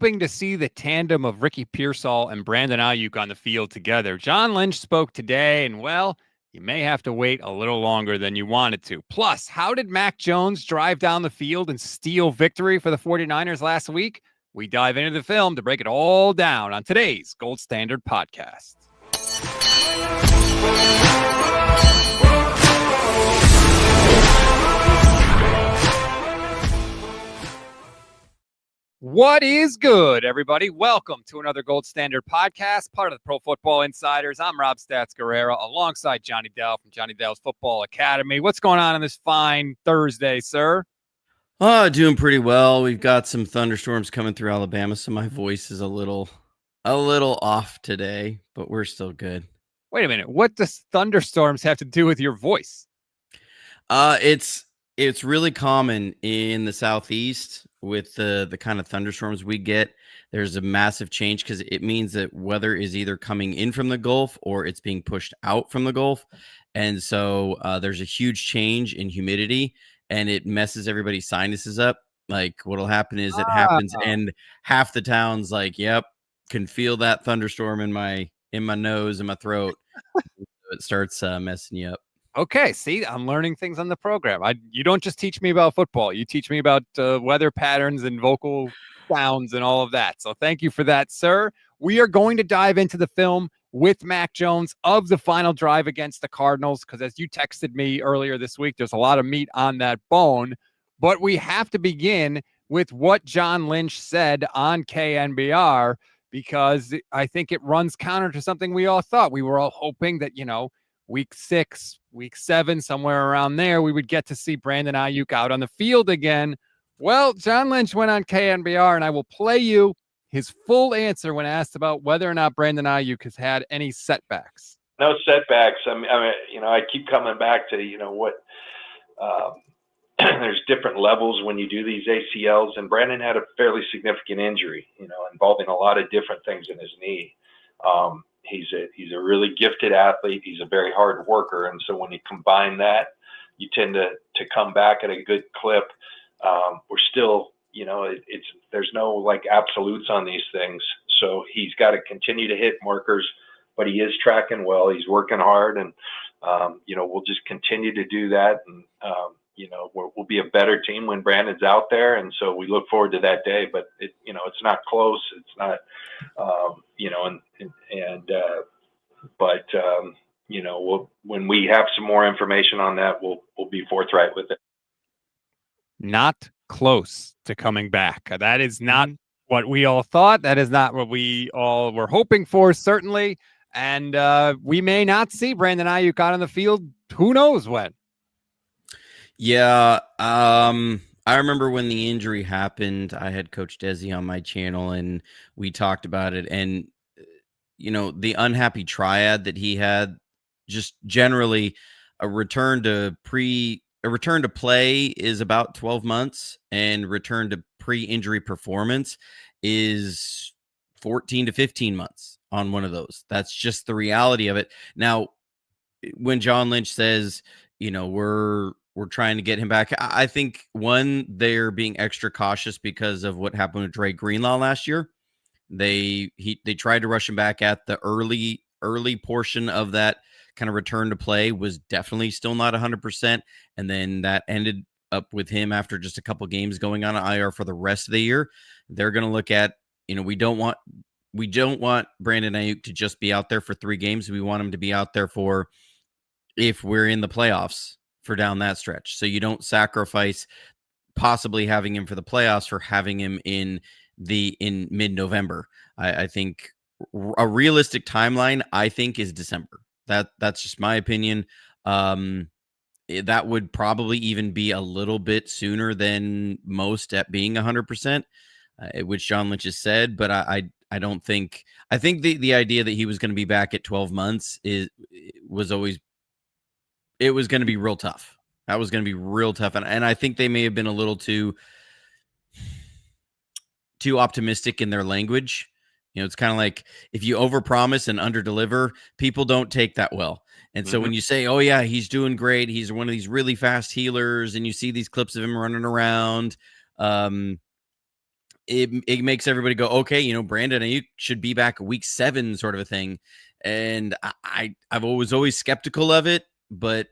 hoping to see the tandem of Ricky Pearsall and Brandon Aiyuk on the field together. John Lynch spoke today, and well, you may have to wait a little longer than you wanted to. Plus, how did Mac Jones drive down the field and steal victory for the 49ers last week? We dive into the film to break it all down on today's Gold Standard Podcast. What is good, everybody? Welcome to another Gold Standard Podcast, part of the Pro Football Insiders. I'm Rob Stats Guerrero, alongside Johnny Dell from Johnny Dell's Football Academy. What's going on this fine Thursday, sir? Doing pretty well. We've got some thunderstorms coming through Alabama, so my voice is a little off today, but we're still good. Wait a minute. What does thunderstorms have to do with your voice? It's really common in the Southeast with the kind of thunderstorms we get. There's a massive change because it means that weather is either coming in from the Gulf or it's being pushed out from the Gulf. And so there's a huge change in humidity and it messes everybody's sinuses up. Like what'll happen is it happens and half the town's like, yep, can feel that thunderstorm in my nose and my throat. It starts messing you up. Okay, see, I'm learning things on the program. You don't just teach me about football. You teach me about weather patterns and vocal sounds and all of that. So thank you for that, sir. We are going to dive into the film with Mac Jones of the final drive against the Cardinals because as you texted me earlier this week, there's a lot of meat on that bone. But we have to begin with what John Lynch said on KNBR because I think it runs counter to something we all thought. We were all hoping that, week 6, week 7, somewhere around there, we would get to see Brandon Aiyuk out on the field again. Well, John Lynch went on KNBR, and I will play you his full answer when asked about whether or not Brandon Aiyuk has had any setbacks. No setbacks. I mean, I keep coming back to, what there's different levels when you do these ACLs, and Brandon had a fairly significant injury, involving a lot of different things in his knee. He's a really gifted athlete. He's a very hard worker. And so when you combine that, you tend to come back at a good clip. We're still, there's no like absolutes on these things. So he's got to continue to hit markers, but he is tracking well. He's working hard and, we'll just continue to do that. And, we'll be a better team when Brandon's out there. And so we look forward to that day, but it's not close. It's not, when we have some more information on that, we'll be forthright with it. Not close to coming back. That is not what we all thought. That is not what we all were hoping for, certainly. And we may not see Brandon Aiyuk out on the field. Who knows when? Yeah. I remember when the injury happened, I had Coach Desi on my channel and we talked about it. And, the unhappy triad that he had, just generally a return to play is about 12 months and return to pre-injury performance is 14 to 15 months on one of those. That's just the reality of it. Now, when John Lynch says, we're trying to get him back, I think, one, they're being extra cautious because of what happened with Dre Greenlaw last year. They tried to rush him back at the early portion of that kind of return to play was definitely still not 100%. And then that ended up with him after just a couple games going on IR for the rest of the year. They're going to look at, we don't want Brandon Aiyuk to just be out there for 3 games. We want him to be out there for if we're in the playoffs for down that stretch. So you don't sacrifice possibly having him for the playoffs for having him in mid-November. I think a realistic timeline, I think, is December. That's just my opinion. That would probably even be a little bit sooner than most at being 100%, which John Lynch has said, but I don't think, I think the idea that he was going to be back at 12 months was going to be real tough. That was going to be real tough. And I think they may have been a little too optimistic in their language. It's kind of like if you overpromise and underdeliver, people don't take that well. And so when you say, oh yeah, he's doing great, he's one of these really fast healers, and you see these clips of him running around, it makes everybody go, okay, Brandon Aiyuk should be back week 7 sort of a thing. And I've always skeptical of it, but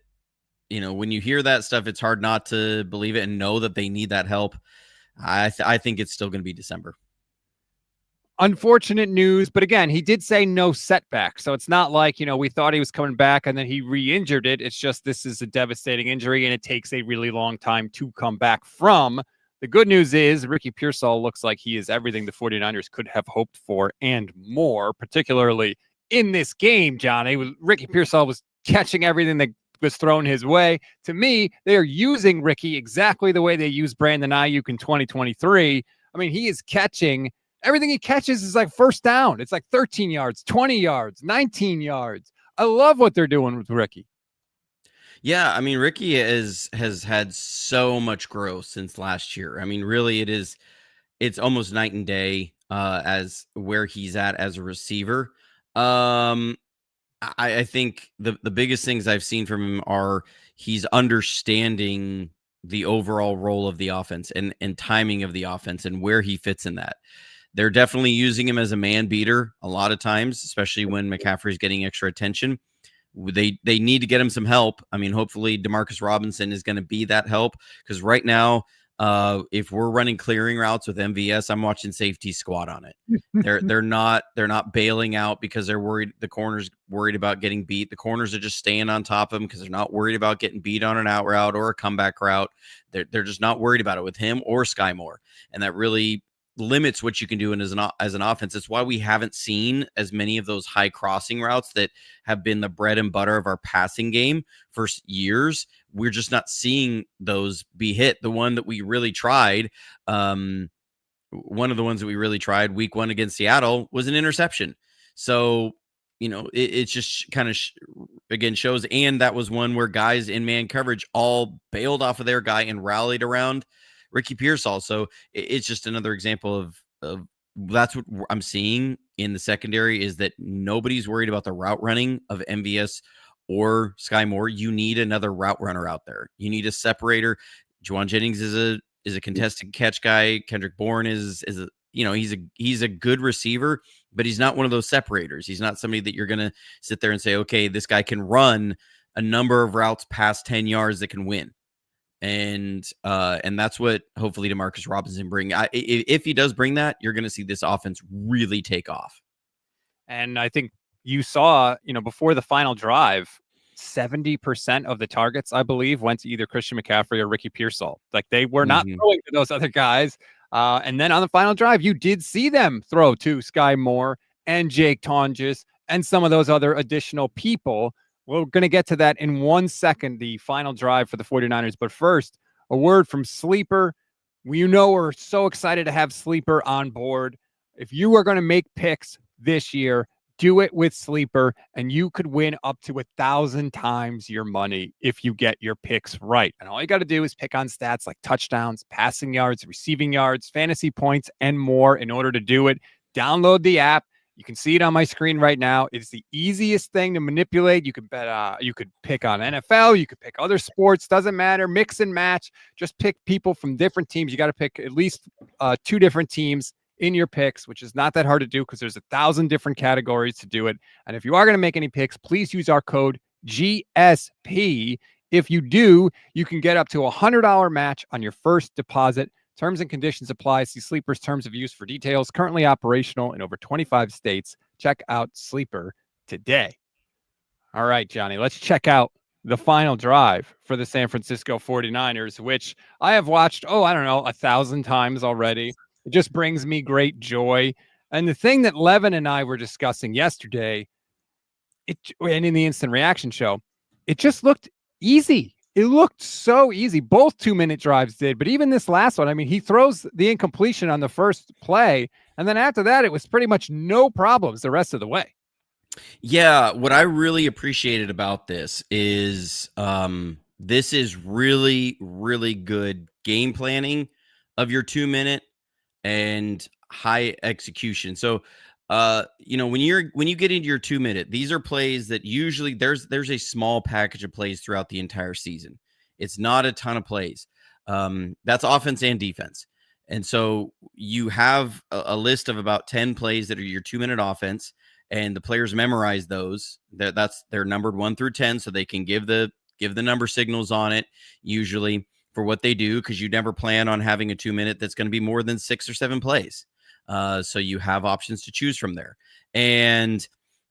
when you hear that stuff, it's hard not to believe it and know that they need that help. I think it's still going to be December. Unfortunate news, but again, he did say no setback. So it's not like, we thought he was coming back and then he re-injured it. It's just this is a devastating injury and it takes a really long time to come back from. The good news is Ricky Pearsall looks like he is everything the 49ers could have hoped for and more, particularly in this game, Johnny. Ricky Pearsall was catching everything that was thrown his way. To me, they are using Ricky exactly the way they used Brandon Aiyuk in 2023. I mean, he is catching everything he catches is like first down. It's like 13 yards, 20 yards, 19 yards. I love what they're doing with Ricky. Yeah, I mean, Ricky has had so much growth since last year. I mean, really, it's almost night and day as where he's at as a receiver. I think the biggest things I've seen from him are he's understanding the overall role of the offense and timing of the offense and where he fits in that. They're definitely using him as a man beater a lot of times, especially when McCaffrey's getting extra attention. They need to get him some help. I mean, hopefully DeMarcus Robinson is going to be that help, because right now, if we're running clearing routes with MVS, I'm watching safety squat on it. They're not bailing out because they're worried. The corner's worried about getting beat. The corners are just staying on top of them because they're not worried about getting beat on an out route or a comeback route. They're just not worried about it with him or Sky Moore, and that really limits what you can do as an offense. It's why we haven't seen as many of those high crossing routes that have been the bread and butter of our passing game for years. We're just not seeing those be hit. The one that we really tried, one of the ones that we really tried week 1 against Seattle was an interception. So, it's just kind of again shows. And that was one where guys in man coverage all bailed off of their guy and rallied around Ricky Pearsall. So it's just another example of that's what I'm seeing in the secondary, is that nobody's worried about the route running of MVS or Sky Moore. You need another route runner out there. You need a separator. Juwan Jennings is a contested catch guy. Kendrick Bourne is a he's a good receiver, but he's not one of those separators. He's not somebody that you're going to sit there and say, okay, this guy can run a number of routes past 10 yards that can win. And that's what hopefully DeMarcus Robinson bring. If he does bring that, you're going to see this offense really take off. And I think you saw, before the final drive, 70% of the targets, I believe, went to either Christian McCaffrey or Ricky Pearsall. Like, they were not throwing to those other guys. And then on the final drive, you did see them throw to Sky Moore and Jake Tonjes and some of those other additional people. We're going to get to that in 1 second, the final drive for the 49ers. But first, a word from Sleeper. We're so excited to have Sleeper on board. If you are going to make picks this year, do it with Sleeper, and you could win up to 1,000 times your money if you get your picks right. And all you got to do is pick on stats like touchdowns, passing yards, receiving yards, fantasy points, and more in order to do it. Download the app. You can see it on my screen right now. It's the easiest thing to manipulate. You could bet. You could pick on NFL. You could pick other sports. Doesn't matter. Mix and match. Just pick people from different teams. You got to pick at least 2 different teams in your picks, which is not that hard to do because there's 1,000 different categories to do it. And if you are going to make any picks, please use our code GSP. If you do, you can get up to $100 match on your first deposit. Terms and conditions apply. See Sleeper's terms of use for details. Currently operational in over 25 states. Check out Sleeper today. All right, Johnny, let's check out the final drive for the San Francisco 49ers, which I have watched, 1,000 times already. It just brings me great joy. And the thing that Levin and I were discussing yesterday, and in the instant reaction show, it just looked easy. It looked so easy. Both 2-minute drives did, but even this last one, I mean, he throws the incompletion on the first play, and then after that, it was pretty much no problems the rest of the way. Yeah, what I really appreciated about this is this is really, really good game planning of your 2-minute and high execution. So when you get into your 2-minute, these are plays that usually there's a small package of plays throughout the entire season. It's not a ton of plays. That's offense and defense. And so you have a list of about 10 plays that are your 2-minute offense, and the players memorize those. They're numbered 1 through 10, so they can give the number signals on it usually for what they do, because you never plan on having a 2-minute that's going to be more than 6 or 7 plays. So you have options to choose from there. And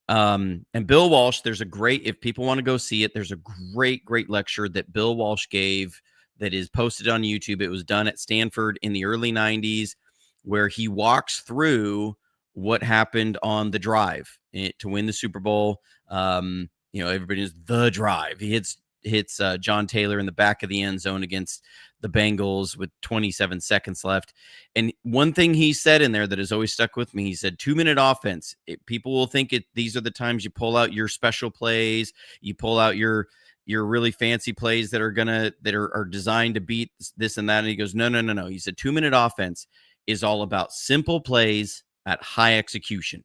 Bill Walsh, if people want to go see it, there's a great lecture that Bill Walsh gave that is posted on YouTube. It was done at Stanford in the early 90s, where he walks through what happened on the drive to win the Super Bowl. Everybody knows the drive. He hits John Taylor in the back of the end zone against the Bengals with 27 seconds left. And one thing he said in there that has always stuck with me, he said, 2-minute offense. People will think these are the times you pull out your special plays, you pull out your really fancy plays that are designed to beat this and that. And he goes, no. He said 2-minute offense is all about simple plays at high execution.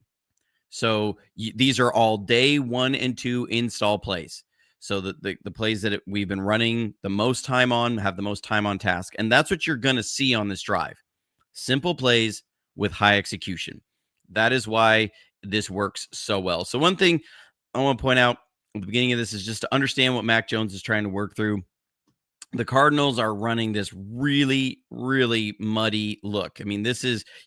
So these are all day 1 and 2 install plays. So the plays that we've been running the most time on have the most time on task. And that's what you're going to see on this drive. Simple plays with high execution. That is why this works so well. So one thing I want to point out at the beginning of this is just to understand what Mac Jones is trying to work through. The Cardinals are running this really, really muddy look. I mean,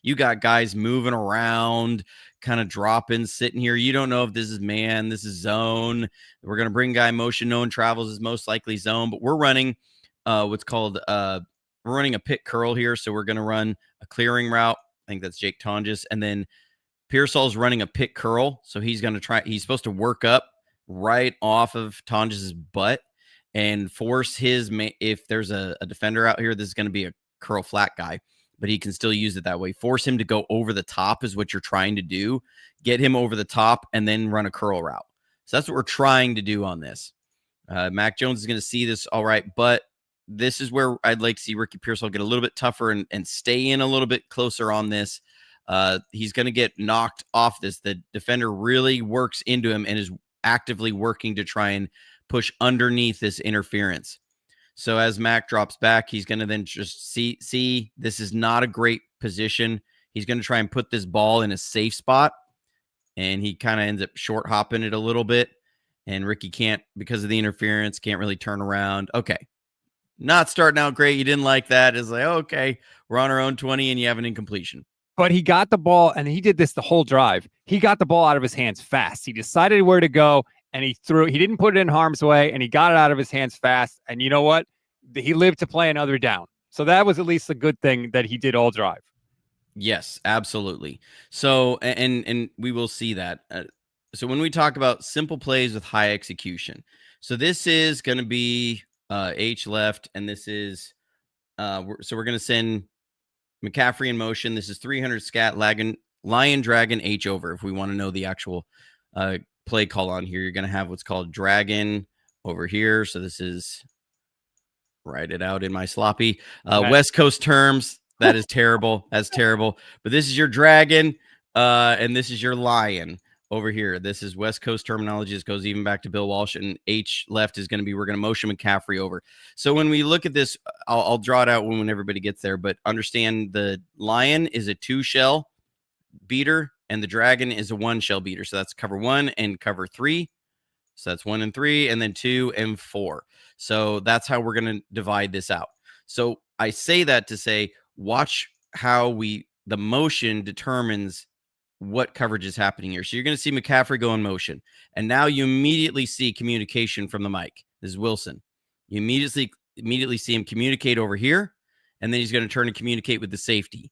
you got guys moving around, kind of dropping, sitting here. You don't know if this is man, this is zone. We're going to bring guy motion. No one travels is most likely zone, but we're running what's called we're running a pick curl here. So we're going to run a clearing route. I think that's Jake Tonjes. And then Pearsall's running a pick curl. So he's supposed to work up right off of Tonjes's butt and force if there's a defender out here, this is going to be a curl flat guy, but he can still use it that way. Force him to go over the top is what you're trying to do. Get him over the top and then run a curl route. So that's what we're trying to do on this. Mac Jones is going to see this all right, but this is where I'd like to see Ricky Pearsall get a little bit tougher and stay in a little bit closer on this. He's going to get knocked off this. The defender really works into him and is actively working to try and push underneath this interference. So as Mac drops back, he's going to then just see this is not a great position. He's going to try and put this ball in a safe spot, and he kind of ends up short hopping it a little bit. And Ricky can't, because of the interference, can't really turn around. Okay. Not starting out great. You didn't like that. It's like, okay, we're on our own 20 and you have an incompletion. But he got the ball, and he did this the whole drive. He got the ball out of his hands fast. He decided where to go, and he didn't put it in harm's way, and he got it out of his hands fast. And you know what? He lived to play another down. So that was at least a good thing that he did all drive. Yes, absolutely. So, and we will see that. So when we talk about simple plays with high execution, so this is going to be H left, and this is, so we're going to send McCaffrey in motion. This is 300 scat, lion, dragon, H over. If we want to know the actual play call on here, you're going to have what's called dragon over here. So this is, write it out in my sloppy West Coast terms. That is terrible. That's terrible. But this is your dragon, and this is your lion over here. This is West Coast terminology. This goes even back to Bill Walsh, and H left is going to be, we're going to motion McCaffrey over. So when we look at this, I'll draw it out when everybody gets there, but understand the lion is a 2-shell beater and the dragon is a 1-shell beater. So that's cover 1 and cover 3. So that's 1 and 3, and then 2 and 4. So that's how we're going to divide this out. So I say that to say, watch how the motion determines what coverage is happening here. So you're going to see McCaffrey go in motion, and now you immediately see communication from the mic. This is Wilson. You immediately see him communicate over here, and then he's going to turn and communicate with the safety.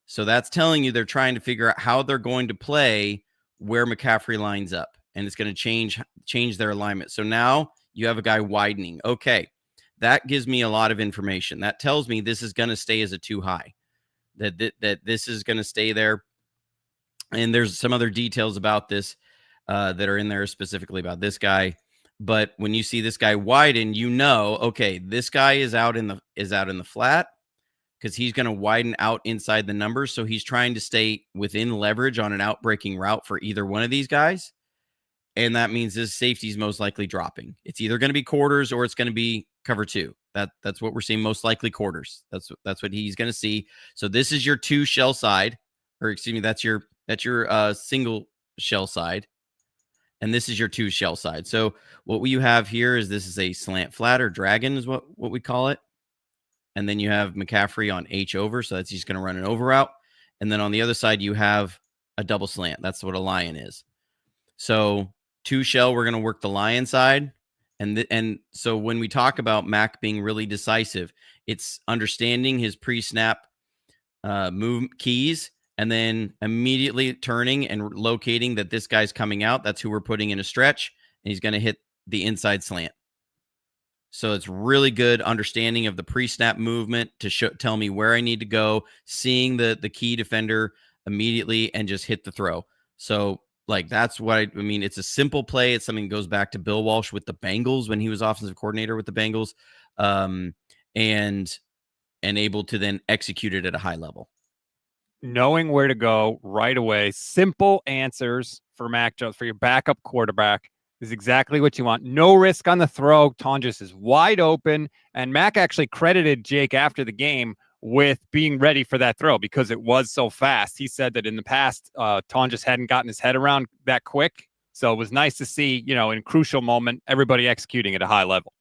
So that's telling you they're trying to figure out how they're going to play where McCaffrey lines up, and it's going to change their alignment. So now you have a guy widening. Okay, that gives me a lot of information. That tells me this is going to stay as a 2 high, that this is going to stay there. And there's some other details about this that are in there specifically about this guy. But when you see this guy widen, you know, okay, this guy is out in the flat because he's going to widen out inside the numbers. So he's trying to stay within leverage on an outbreaking route for either one of these guys. And that means his safety is most likely dropping. It's either going to be quarters or it's going to be cover 2. That's what we're seeing, most likely quarters. That's what he's going to see. So this is your 2 shell side, or excuse me, that's your single shell side, and this is your 2 shell side. So what you have here is this is a slant flat, or dragon is what we call it. And then you have McCaffrey on H over, so that's just going to run an over route. And then on the other side, you have a double slant. That's what a lion is. So 2 shell, we're going to work the lion side. And so when we talk about Mac being really decisive, it's understanding his pre-snap move keys, and then immediately turning and locating that this guy's coming out. That's who we're putting in a stretch, and he's going to hit the inside slant. So it's really good understanding of the pre-snap movement to tell me where I need to go, seeing the key defender immediately, and just hit the throw. So like, that's what I mean. It's a simple play. It's something that goes back to Bill Walsh with the Bengals when he was offensive coordinator with the Bengals, and able to then execute it at a high level. Knowing where to go right away. Simple answers for Mac Jones, for your backup quarterback, is exactly what you want. No risk on the throw. Tonjes is wide open. And Mac actually credited Jake after the game with being ready for that throw because it was so fast. He said that in the past, Tonjes hadn't gotten his head around that quick. So it was nice to see, in crucial moment, everybody executing at a high level.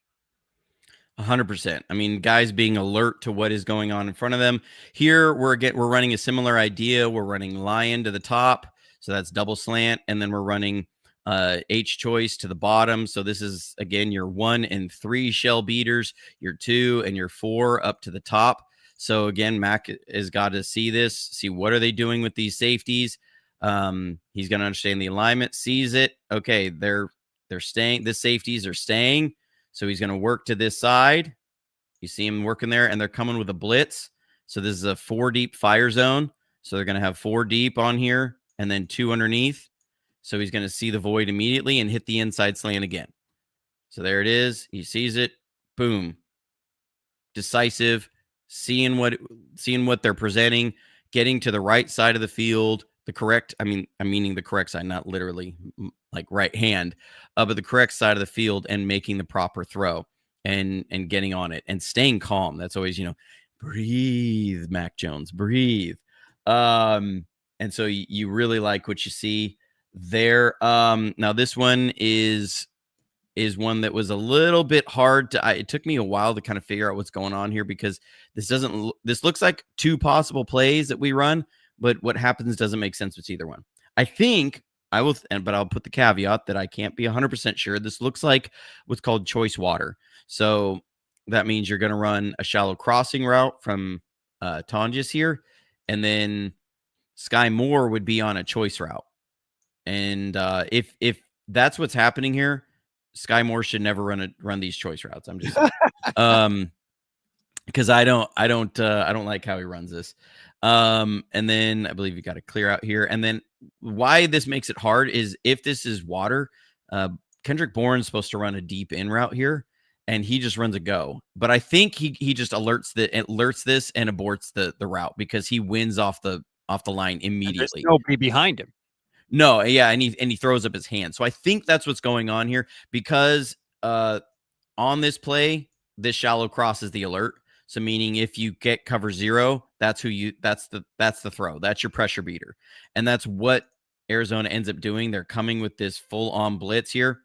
100%. I mean, guys being alert to what is going on in front of them. Here, we're running a similar idea. We're running lion to the top, so that's double slant, and then we're running H choice to the bottom. So this is, again, your 1 and 3 shell beaters, your 2 and your 4 up to the top. So again, Mac has got to see this, see what are they doing with these safeties. He's going to understand the alignment, sees it. Okay, they're staying. The safeties are staying. So he's going to work to this side. You see him working there, and they're coming with a blitz. So this is a 4 deep fire zone. So they're going to have 4 deep on here and then 2 underneath. So he's going to see the void immediately and hit the inside slant again. So there it is. He sees it. Boom. Decisive. Seeing what they're presenting, getting to the right side of the field, the correct, I'm meaning the correct side, not literally like right hand, but the correct side of the field, and making the proper throw and getting on it and staying calm. That's always, breathe, Mac Jones, breathe. And so you really like what you see there. Now this one is one that was a little bit hard to, it took me a while to kind of figure out what's going on here, because this looks like 2 possible plays that we run, but what happens doesn't make sense with either one. I think I will, but I'll put the caveat that I can't be 100% sure. This looks like what's called choice water. So that means you're going to run a shallow crossing route from Tonjes here, and then Sky Moore would be on a choice route. And if that's what's happening here, Sky Moore should never run these choice routes. I'm just because I don't like how he runs this. And then I believe you got to clear out here. And then why this makes it hard is if this is water, Kendrick Bourne's supposed to run a deep in route here, and he just runs a go. But I think he just alerts this and aborts the route because he wins off the line immediately. There's nobody behind him. No, yeah, and he throws up his hand. So I think that's what's going on here, because on this play, this shallow cross is the alert. So meaning if you get cover 0, that's the throw. That's your pressure beater. And that's what Arizona ends up doing. They're coming with this full-on blitz here.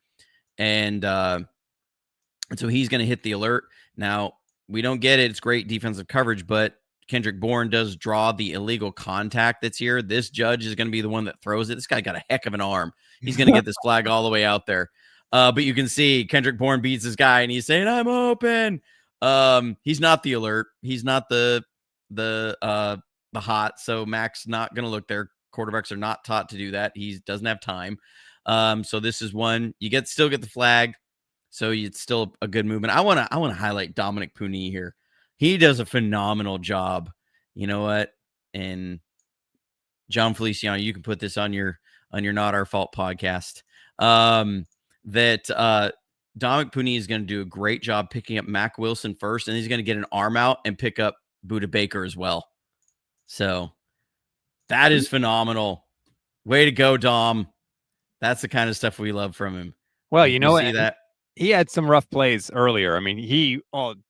And so he's going to hit the alert. Now, we don't get it. It's great defensive coverage, but Kendrick Bourne does draw the illegal contact that's here. This judge is going to be the one that throws it. This guy got a heck of an arm. He's going to get this flag all the way out there. But you can see Kendrick Bourne beats this guy, and he's saying, "I'm open." He's not the alert. He's not the hot. So Mac's not going to look there. Quarterbacks are not taught to do that. He doesn't have time. So this is one you still get the flag. So it's still a good movement. I want to highlight Dominic Puni here. He does a phenomenal job. You know what? And John Feliciano, you can put this on your Not Our Fault podcast. That Dominic Puni is going to do a great job picking up Mac Wilson first, and he's going to get an arm out and pick up Budda Baker as well. So that is phenomenal. Way to go, Dom. That's the kind of stuff we love from him. Well, see that. he had some rough plays earlier. I mean, he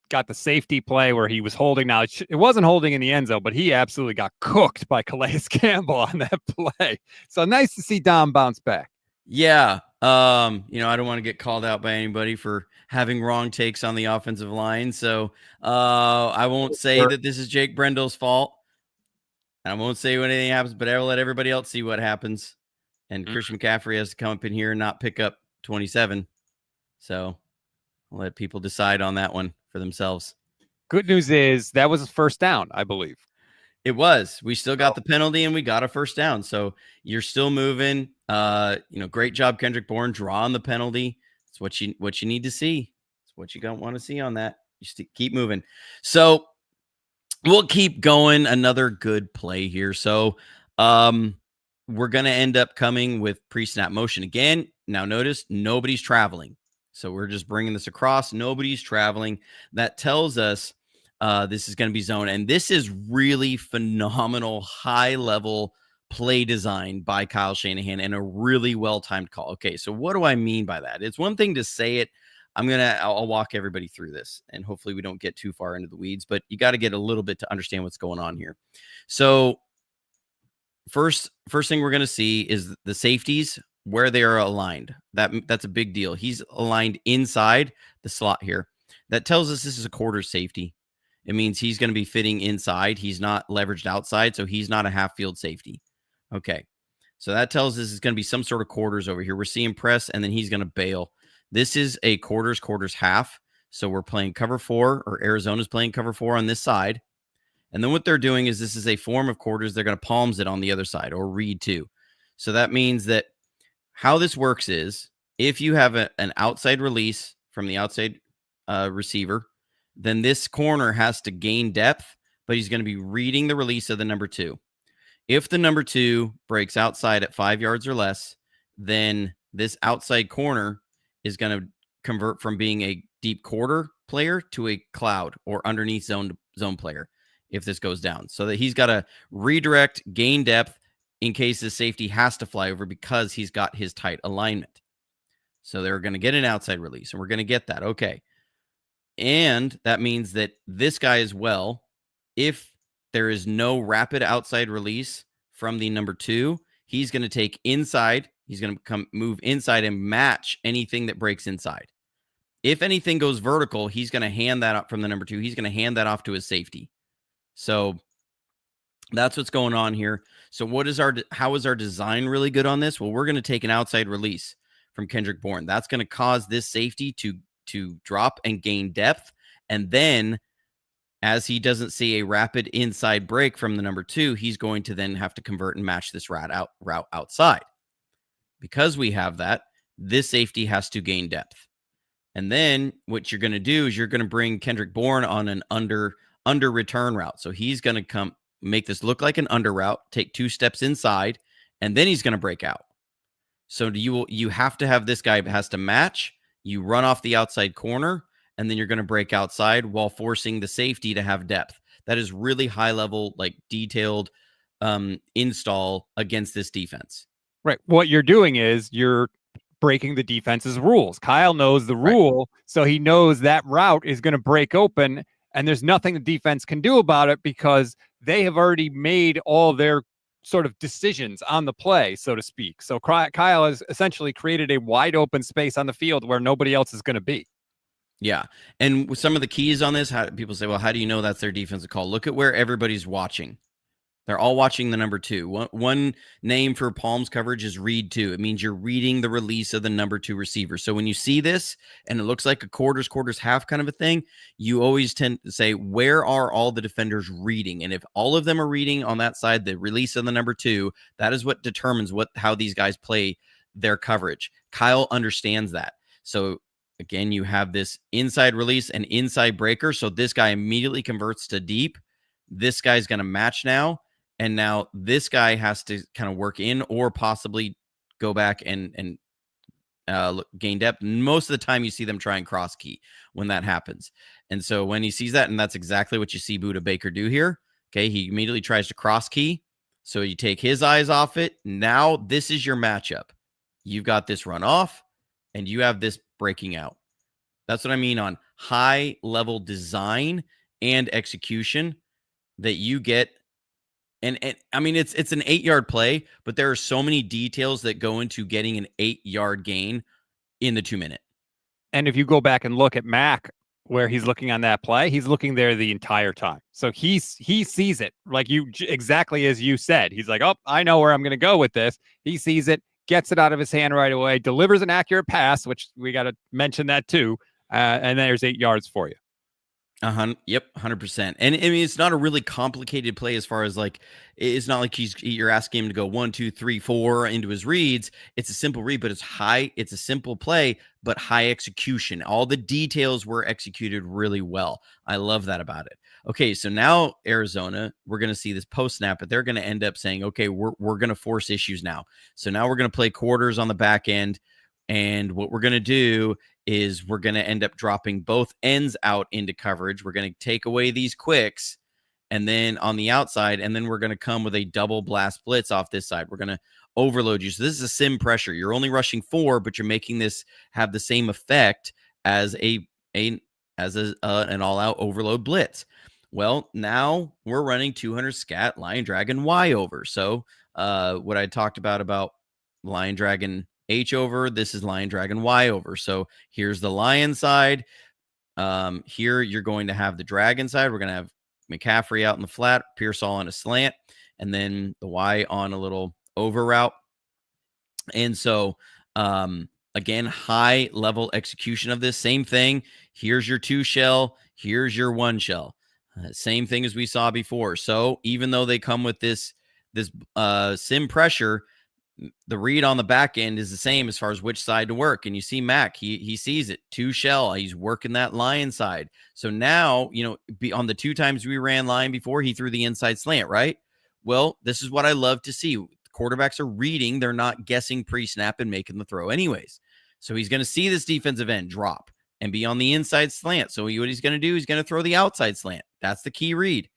got the safety play where he was holding. Now, it wasn't holding in the end zone, but he absolutely got cooked by Calais Campbell on that play. So nice to see Dom bounce back. Yeah. I don't want to get called out by anybody for having wrong takes on the offensive line. So I won't say that this is Jake Brendel's fault. I won't say when anything happens, but I'll let everybody else see what happens. And Christian McCaffrey has to come up in here and not pick up 27. So I'll let people decide on that one for themselves. Good news is that was a first down, I believe. It was. We still got the penalty and we got a first down. So you're still moving. Great job, Kendrick Bourne, drawing the penalty. It's what you need to see. It's what you don't want to see on that. You keep moving. So we'll keep going. Another good play here. So we're going to end up coming with pre-snap motion again. Now notice nobody's traveling. So we're just bringing this across. Nobody's traveling. That tells us this is going to be zone. And this is really phenomenal, high-level play design by Kyle Shanahan and a really well-timed call. Okay, so what do I mean by that? It's one thing to say it. I'll walk everybody through this, and hopefully we don't get too far into the weeds, but you got to get a little bit to understand what's going on here. So first thing we're going to see is the safeties, where they are aligned. That's a big deal. He's aligned inside the slot here. That tells us this is a quarter safety. It means he's going to be fitting inside. He's not leveraged outside, so he's not a half field safety. Okay, so that tells us it's going to be some sort of quarters over here. We're seeing press, and then he's going to bail. This is a quarters, half. So we're playing cover 4, or Arizona's playing cover 4 on this side. And then what they're doing is this is a form of quarters. They're going to palms it on the other side, or read 2. So that means that how this works is if you have an outside release from the outside receiver, then this corner has to gain depth, but he's going to be reading the release of the number 2. If the number 2 breaks outside at 5 yards or less, then this outside corner is going to convert from being a deep quarter player to a cloud or underneath zone player if this goes down. So that he's got to redirect, gain depth in case the safety has to fly over because he's got his tight alignment. So they're going to get an outside release, and we're going to get that. Okay. And that means that this guy as well, if there is no rapid outside release from the number 2, he's going to take inside. He's going to move inside and match anything that breaks inside. If anything goes vertical, he's going to hand that up from the number 2. He's going to hand that off to his safety. So that's what's going on here. So how is our design really good on this? Well, we're going to take an outside release from Kendrick Bourne. That's going to cause this safety to drop and gain depth. And then as he doesn't see a rapid inside break from the number 2, he's going to then have to convert and match this route outside. Because we have that, this safety has to gain depth. And then what you're going to do is you're going to bring Kendrick Bourne on an under return route. So he's going to come make this look like an under route, take 2 steps inside, and then he's going to break out. So you have to have this guy has to match. You run off the outside corner, and then you're going to break outside while forcing the safety to have depth. That is really high level, like detailed install against this defense. Right. What you're doing is you're breaking the defense's rules. Kyle knows the rule, so he knows that route is going to break open, and there's nothing the defense can do about it because they have already made all their sort of decisions on the play, so to speak. So Kyle has essentially created a wide open space on the field where nobody else is going to be. Yeah. And some of the keys on this, people say, well, how do you know that's their defensive call? Look at where everybody's watching. They're all watching the number 2. One name for palms coverage is read 2. It means you're reading the release of the number 2 receiver. So when you see this and it looks like a quarters, half kind of a thing, you always tend to say, where are all the defenders reading? And if all of them are reading on that side, the release of the number 2, that is what determines how these guys play their coverage. Kyle understands that. So again, you have this inside release and inside breaker. So this guy immediately converts to deep. This guy's going to match now. And now this guy has to kind of work in or possibly go back and gain depth. Most of the time you see them try and cross key when that happens. And so when he sees that, and that's exactly what you see Budda Baker do here. Okay. He immediately tries to cross key. So you take his eyes off it. Now this is your matchup. You've got this run off and you have this breaking out. That's what I mean on high level design and execution that you get. And I mean, it's an 8-yard play, but there are so many details that go into getting an 8-yard gain in the 2-minute. And if you go back and look at Mac, where he's looking on that play, he's looking there the entire time. So he sees it like exactly as you said. He's like, oh, I know where I'm going to go with this. He sees it, gets it out of his hand right away, delivers an accurate pass, which we got to mention that too. And there's 8 yards for you. Yep, 100%. And I mean, it's not a really complicated play as far as like, it's not like you're asking him to go 1, 2, 3, 4 into his reads. It's a simple read, but it's a simple play, but high execution. All the details were executed really well. I love that about it. Okay, so now Arizona, we're going to see this post snap, but they're going to end up saying, okay, we're going to force issues now. So now we're going to play quarters on the back end. And what we're going to do is we're going to end up dropping both ends out into coverage. We're going to take away these quicks and then on the outside, and then we're going to come with a double blast blitz off this side. We're going to overload you. So this is a sim pressure. You're only rushing 4, but you're making this have the same effect as an all-out overload blitz. Well, now we're running 200 scat Lion Dragon Y over. So what I talked about Lion Dragon H over, this is Lion Dragon Y over. So here's the Lion side. Here you're going to have the Dragon side. We're going to have McCaffrey out in the flat, Pearsall on a slant, and then the Y on a little over route. And so, again, high level execution of this. Same thing. Here's your 2 shell. Here's your 1 shell. Same thing as we saw before. So even though they come with this sim pressure, the read on the back end is the same as far as which side to work. And you see Mac, he sees it, 2 shell. He's working that Lion side. So now, on the 2 times we ran Lion before, he threw the inside slant, right? Well, this is what I love to see. Quarterbacks are reading. They're not guessing pre-snap and making the throw anyways. So he's going to see this defensive end drop and be on the inside slant. So what he's going to do, he's going to throw the outside slant. That's the key read.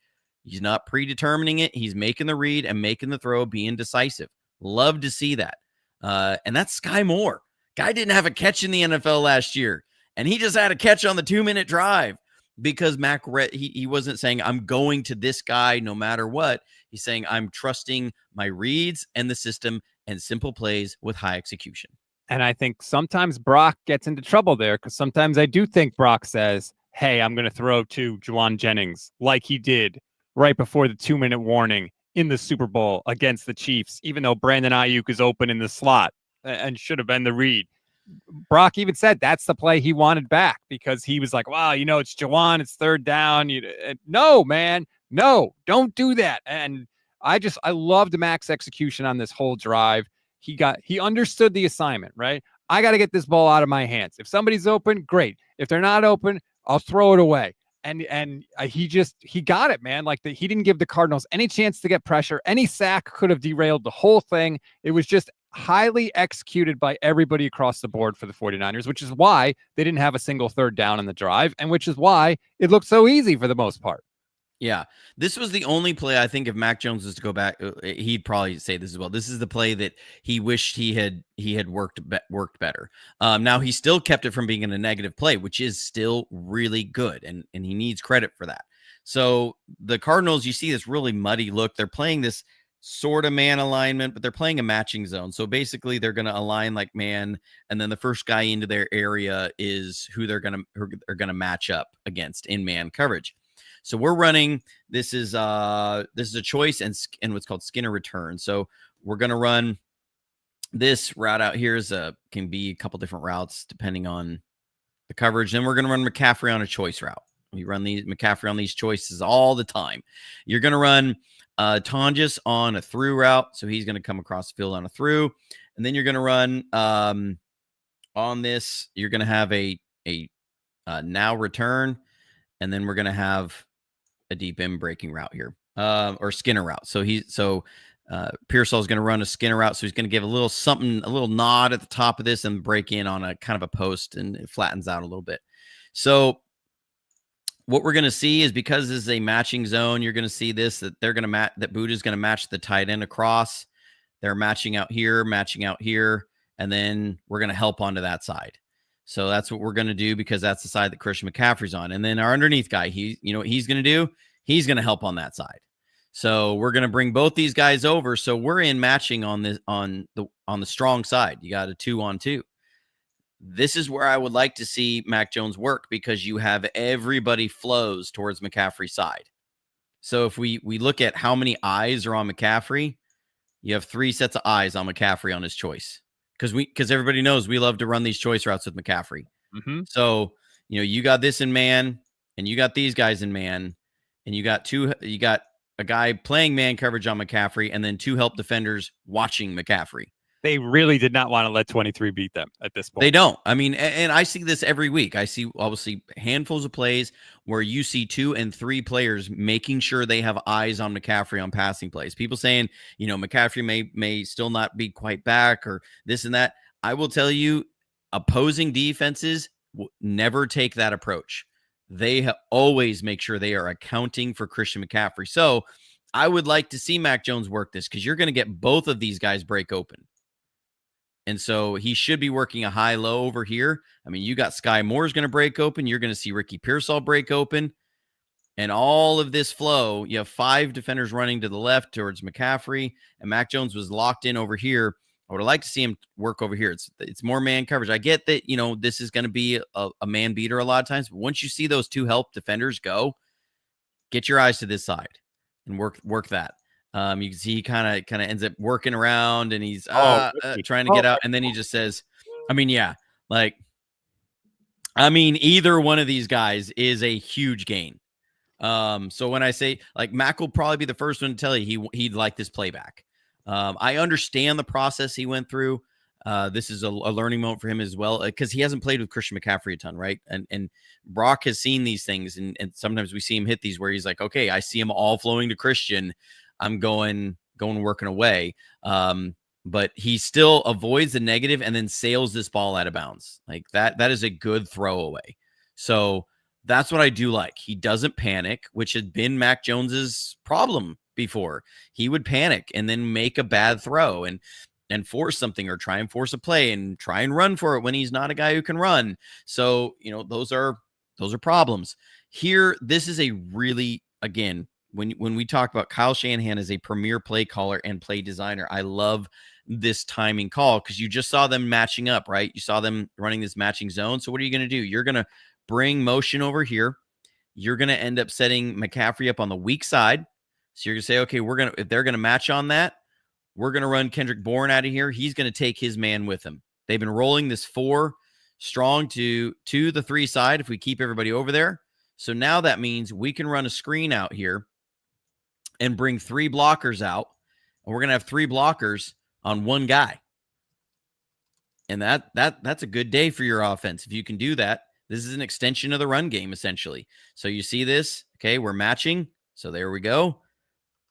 He's not predetermining it. He's making the read and making the throw, being decisive. Love to see that. And that's Sky Moore. Guy didn't have a catch in the NFL last year, and he just had a catch on the 2-minute drive because Mac, he wasn't saying, I'm going to this guy no matter what. He's saying, I'm trusting my reads and the system and simple plays with high execution. And I think sometimes Brock gets into trouble there because sometimes I do think Brock says, hey, I'm going to throw to Juwan Jennings like he did right before the 2-minute warning in the Super Bowl against the Chiefs, even though Brandon Aiyuk is open in the slot and should have been the read. Brock even said that's the play he wanted back because he was like, wow, it's Juwan, it's 3rd down. No, man, no, don't do that. And I loved Mac's execution on this whole drive. He understood the assignment, right? I got to get this ball out of my hands. If somebody's open, great. If they're not open, I'll throw it away. And he got it, man. Like he didn't give the Cardinals any chance to get pressure. Any sack could have derailed the whole thing. It was just highly executed by everybody across the board for the 49ers, which is why they didn't have a single 3rd down in the drive, and which is why it looked so easy for the most part. Yeah, this was the only play I think if Mac Jones was to go back, he'd probably say this as well. This is the play that he wished he had worked better. Now he still kept it from being in a negative play, which is still really good, and he needs credit for that. So the Cardinals, you see this really muddy look. They're playing this sort of man alignment, but they're playing a matching zone. So basically, they're going to align like man, and then the first guy into their area is who they're going to match up against in man coverage. So we're running, this is a choice and what's called Skinner return. So we're going to run this route out here can be a couple different routes depending on the coverage. Then we're going to run McCaffrey on a choice route. We run McCaffrey on these choices all the time. You're going to run Tonjes on a through route. So he's going to come across the field on a through. And then you're going to run on this, you're going to have a now return. And then we're going to have a deep end breaking route here, or Skinner route. So Pearsall is going to run a Skinner route. So he's going to give a little nod at the top of this and break in on a kind of a post, and it flattens out a little bit. So what we're going to see is, because this is a matching zone, you're going to see this, that they're going to that Buddha is going to match the tight end across. They're matching out here, and then we're going to help onto that side. So that's what we're going to do because that's the side that Christian McCaffrey's on. And then our underneath guy, you know what he's going to do? He's going to help on that side. So we're going to bring both these guys over. So we're in matching on the strong side. You got a 2-on-2. This is where I would like to see Mac Jones work because you have everybody flows towards McCaffrey's side. So if we look at how many eyes are on McCaffrey, you have 3 sets of eyes on McCaffrey on his choice. Because everybody knows we love to run these choice routes with McCaffrey. Mm-hmm. So, you know, you got this in man, and you got these guys in man, and you got a guy playing man coverage on McCaffrey, and then 2 help defenders watching McCaffrey. They really did not want to let 23 beat them at this point. They don't. I mean, and I see this every week. I see obviously handfuls of plays where you see 2 and 3 players making sure they have eyes on McCaffrey on passing plays. People saying, you know, McCaffrey may still not be quite back or this and that. I will tell you, opposing defenses will never take that approach. They always make sure they are accounting for Christian McCaffrey. So I would like to see Mac Jones work this because you're going to get both of these guys break open. And so he should be working a high-low over here. I mean, you got Sky Moore's going to break open. You're going to see Ricky Pearsall break open. And all of this flow, you have 5 defenders running to the left towards McCaffrey. And Mac Jones was locked in over here. I would like to see him work over here. It's more man coverage. I get that, you know, this is going to be a man beater a lot of times. But once you see those 2 help defenders go, get your eyes to this side and work that. You can see he kind of ends up working around and he's trying to get out. And then he just says, I mean, either one of these guys is a huge gain. So when I say like Mac will probably be the first one to tell you he'd like this playback. I understand the process he went through. This is a learning moment for him as well because he hasn't played with Christian McCaffrey a ton, right? And Brock has seen these things, and sometimes we see him hit these where he's like, okay, I see him all flowing to Christian. I'm going working away. But he still avoids the negative and then sails this ball out of bounds. Like that is a good throwaway. So that's what I do like. He doesn't panic, which had been Mac Jones's problem before. He would panic and then make a bad throw and force something or try and force a play and try and run for it when he's not a guy who can run. So, you know, those are problems. Here, this is a really, again, when we talk about Kyle Shanahan as a premier play caller and play designer, I love this timing call because you just saw them matching up, right? You saw them running this matching zone. So what are you going to do? You're going to bring motion over here. You're going to end up setting McCaffrey up on the weak side. So you're going to say, okay, if they're going to match on that, we're going to run Kendrick Bourne out of here. He's going to take his man with him. They've been rolling this 4 strong to the 3 side if we keep everybody over there. So now that means we can run a screen out here and bring 3 blockers out. And we're going to have 3 blockers on 1 guy. And that's a good day for your offense. If you can do that, this is an extension of the run game, essentially. So you see this, okay, we're matching. So there we go.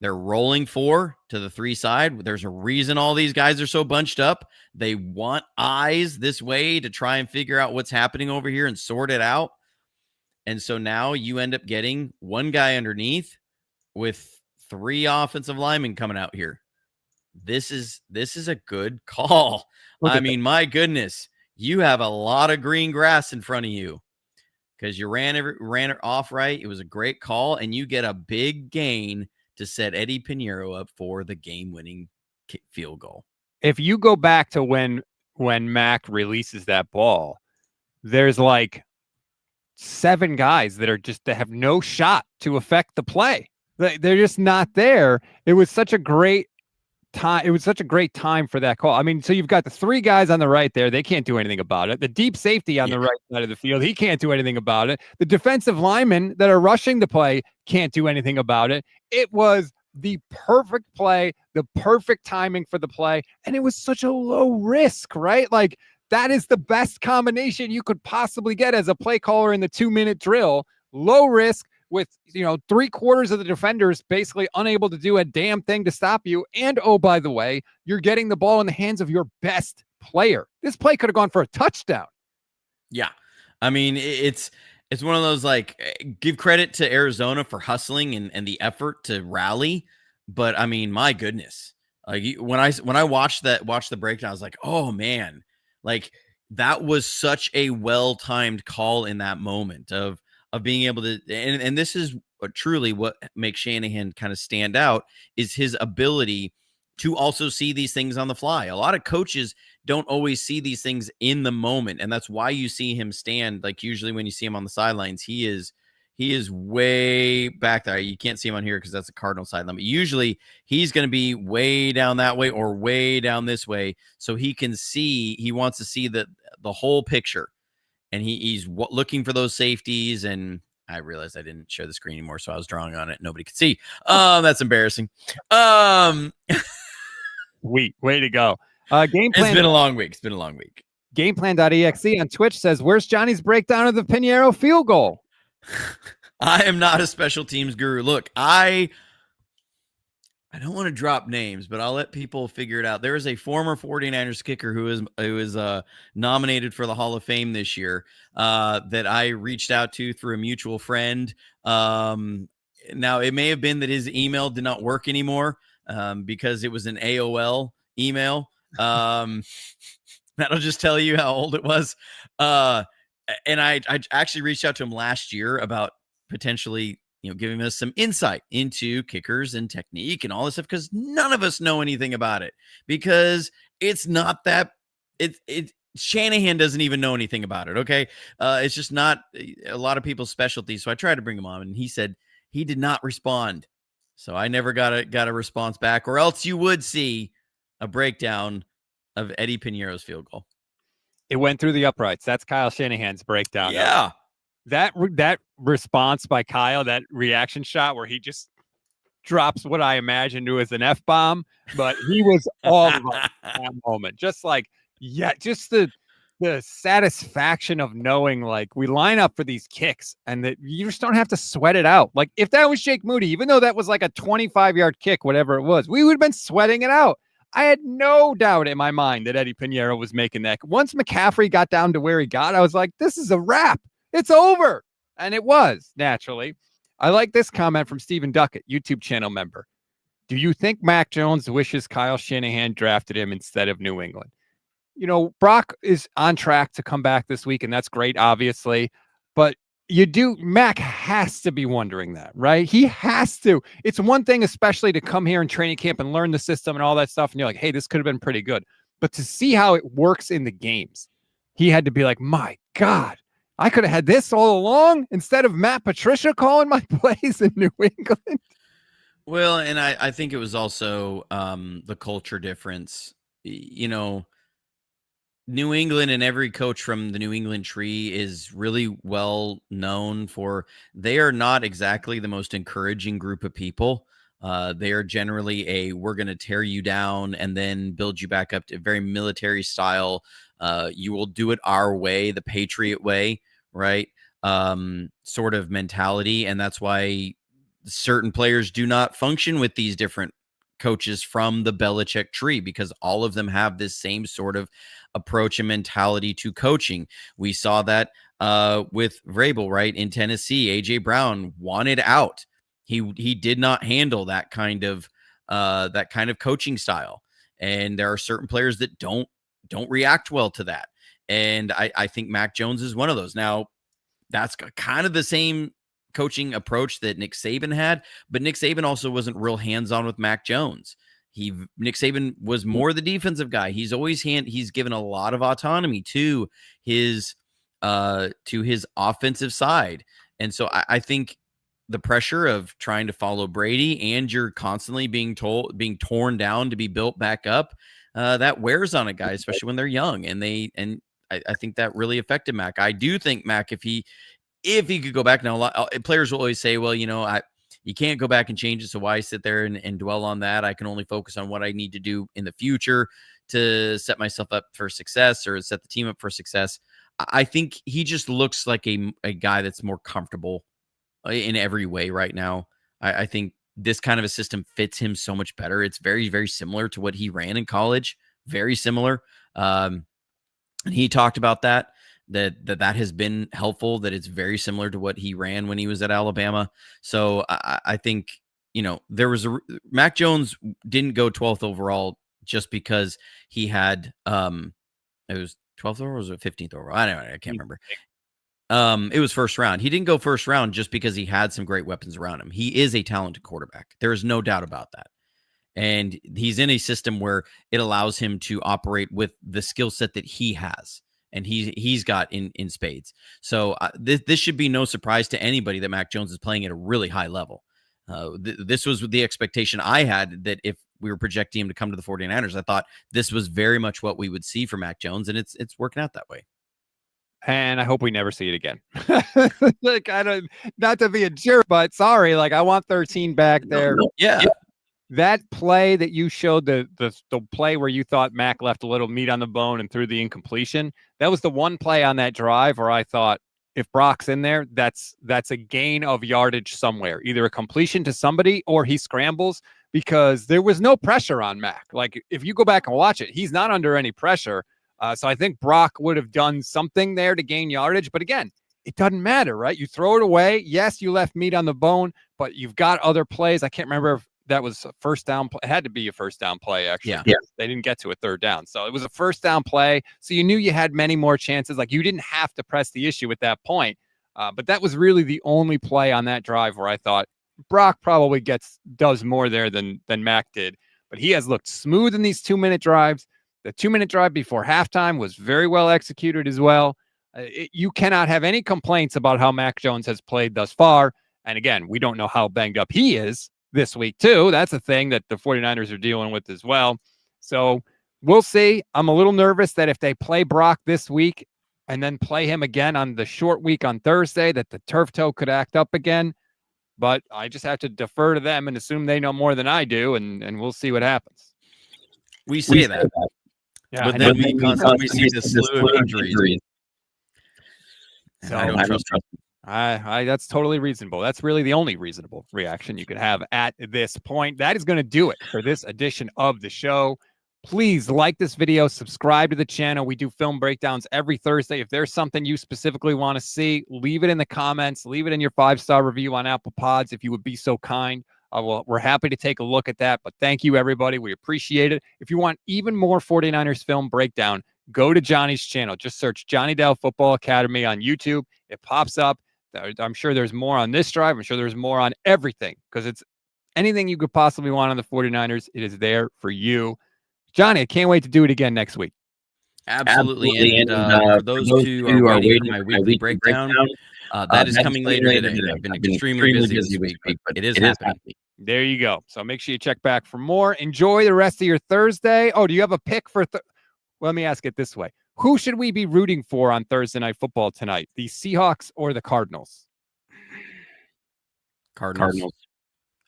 They're rolling 4 to the 3 side. There's a reason all these guys are so bunched up. They want eyes this way to try and figure out what's happening over here and sort it out. And so now you end up getting 1 guy underneath with 3 offensive linemen coming out here. This is a good call. I mean, my goodness, you have a lot of green grass in front of you because you ran it off right. It was a great call, and you get a big gain to set Eddie Pinero up for the game-winning field goal. If you go back to when Mac releases that ball, there's like 7 guys that have no shot to affect the play. They're just not there. It was such a great time. It was such a great time for that call. I mean, so you've got the 3 guys on the right there. They can't do anything about it. The deep safety on the right side of the field, he can't do anything about it. The defensive linemen that are rushing the play can't do anything about it. It was the perfect play, the perfect timing for the play. And it was such a low risk, right? Like that is the best combination you could possibly get as a play caller in the 2-minute drill. Low risk, with 3/4 of the defenders basically unable to do a damn thing to stop you. And oh, by the way, you're getting the ball in the hands of your best player. This play could have gone for a touchdown. Yeah. I mean, it's one of those, like, give credit to Arizona for hustling and the effort to rally. But I mean, my goodness, like when I watched the breakdown, I was like, oh man, like that was such a well-timed call in that moment of being able to, and this is truly what makes Shanahan kind of stand out, is his ability to also see these things on the fly. A lot of coaches don't always see these things in the moment, and that's why you see him stand, like usually when you see him on the sidelines, he is way back there. You can't see him on here because that's a Cardinal sideline, but usually he's going to be way down that way or way down this way, so he wants to see the whole picture, and he's looking for those safeties. And I realized I didn't share the screen anymore, so I was drawing on it. Nobody could see. That's embarrassing. Way to go. Game plan. It's been a long week. Gameplan.exe on Twitch says, where's Johnny's breakdown of the Pinero field goal? I am not a special teams guru. Look, I don't want to drop names, but I'll let people figure it out. There is a former 49ers kicker who is nominated for the Hall of Fame this year that I reached out to through a mutual friend. Now, it may have been that his email did not work anymore because it was an AOL email. That'll just tell you how old it was. And I actually reached out to him last year about potentially, giving us some insight into kickers and technique and all this stuff, because none of us know anything about it, because it's not that Shanahan doesn't even know anything about it. Okay. It's just not a lot of people's specialty. So I tried to bring him on, and he said he did not respond. So I never got a response back, or else you would see a breakdown of Eddie Pinero's field goal. It went through the uprights. That's Kyle Shanahan's breakdown. Yeah. That response by Kyle, that reaction shot where he just drops what I imagined was an F-bomb, but he was all about that moment. Just like, just the satisfaction of knowing, like, we line up for these kicks and that you just don't have to sweat it out. Like, if that was Jake Moody, even though that was like a 25-yard kick, whatever it was, we would have been sweating it out. I had no doubt in my mind that Eddie Pinero was making that. Once McCaffrey got down to where he got, I was like, this is a wrap. It's over. And it was, naturally. I like this comment from Stephen Duckett, YouTube channel member. Do you think Mac Jones wishes Kyle Shanahan drafted him instead of New England? Brock is on track to come back this week, and that's great, obviously. But Mac has to be wondering that, right? He has to. It's one thing, especially to come here in training camp and learn the system and all that stuff. And you're like, hey, this could have been pretty good. But to see how it works in the games, he had to be like, my God, I could have had this all along instead of Matt Patricia calling my plays in New England. Well, and I think it was also the culture difference. New England, and every coach from the New England tree is really well known for, they are not exactly the most encouraging group of people. They are generally we're going to tear you down and then build you back up, to very military style. You will do it our way, the Patriot way, right? Sort of mentality. And that's why certain players do not function with these different coaches from the Belichick tree, because all of them have this same sort of approach and mentality to coaching. We saw that with Vrabel, right, in Tennessee. AJ Brown wanted out. He did not handle that kind of coaching style, and there are certain players that don't react well to that. And I think Mac Jones is one of those. Now, that's kind of the same coaching approach that Nick Saban had, but Nick Saban also wasn't real hands-on with Mac Jones. Nick Saban was more the defensive guy. He's given a lot of autonomy to his offensive side. And so I think the pressure of trying to follow Brady, and you're constantly being torn down to be built back up, that wears on a guy, especially when they're young. And I think that really affected Mac. I do think Mac, if he could go back now, players will always say, well, you can't go back and change it, so why sit there and dwell on that? I can only focus on what I need to do in the future to set myself up for success, or set the team up for success. I think he just looks like a guy that's more comfortable in every way right now. I think this kind of a system fits him so much better. It's very, very similar to what he ran in college. Very similar. And he talked about that has been helpful, that it's very similar to what he ran when he was at Alabama. So I think, there was Mac Jones didn't go 12th overall just because he had, it was 12th overall, or was it 15th overall? I don't know. I can't remember. It was first round. He didn't go first round just because he had some great weapons around him. He is a talented quarterback. There is no doubt about that. And he's in a system where it allows him to operate with the skill set that he has. And he's got in spades. So this should be no surprise to anybody that Mac Jones is playing at a really high level. This was the expectation I had, that if we were projecting him to come to the 49ers, I thought this was very much what we would see from Mac Jones, and it's working out that way. And I hope we never see it again. Like, I don't, not to be a jerk, but sorry, like I want 13 back there. Yeah. That play that you showed, the play where you thought Mac left a little meat on the bone and threw the incompletion, that was the one play on that drive where I thought, if Brock's in there, that's a gain of yardage somewhere, either a completion to somebody or he scrambles, because there was no pressure on Mac. Like, if you go back and watch it, he's not under any pressure. So I think Brock would have done something there to gain yardage. But again, it doesn't matter, right? You throw it away. Yes, you left meat on the bone, but you've got other plays. I can't remember if that was a first down play. It had to be a first down play, actually. Yeah. They didn't get to a third down. So it was a first down play. So you knew you had many more chances. Like, you didn't have to press the issue at that point. But that was really the only play on that drive where I thought Brock probably does more there than Mac did. But he has looked smooth in these 2-minute drives. The 2-minute drive before halftime was very well executed as well. You cannot have any complaints about how Mac Jones has played thus far. And again, we don't know how banged up he is this week too. That's a thing that the 49ers are dealing with as well. So we'll see. I'm a little nervous that if they play Brock this week and then play him again on the short week on Thursday, that the turf toe could act up again. But I just have to defer to them and assume they know more than I do, and we'll see what happens. We say that. Yeah, but then we constantly see the slew of injuries. So I don't trust them. That's totally reasonable. That's really the only reasonable reaction you can have at this point. That is going to do it for this edition of the show. Please like this video, subscribe to the channel. We do film breakdowns every Thursday. If there's something you specifically want to see, leave it in the comments. Leave it in your 5-star review on Apple Pods if you would be so kind. We're happy to take a look at that, but thank you, everybody. We appreciate it. If you want even more 49ers film breakdown, go to Johnny's channel. Just search Johnny Dell Football Academy on YouTube. It pops up. I'm sure there's more on this drive. I'm sure there's more on everything, because it's anything you could possibly want on the 49ers. It is there for you. Johnny, I can't wait to do it again next week. Absolutely. And for those who are waiting for my weekly breakdown, that is coming later today. I've been extremely busy this week, but it is happening. There you go. So make sure you check back for more. Enjoy the rest of your Thursday. Oh, do you have a pick for well, let me ask it this way. Who should we be rooting for on Thursday Night Football tonight? The Seahawks or the Cardinals? Cardinals.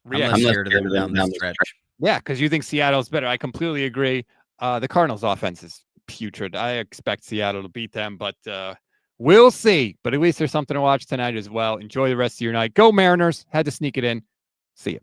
I'm scared of them down the stretch. Yeah, because you think Seattle's better. I completely agree. The Cardinals offense is putrid. I expect Seattle to beat them, but we'll see. But at least there's something to watch tonight as well. Enjoy the rest of your night. Go Mariners. Had to sneak it in. See you.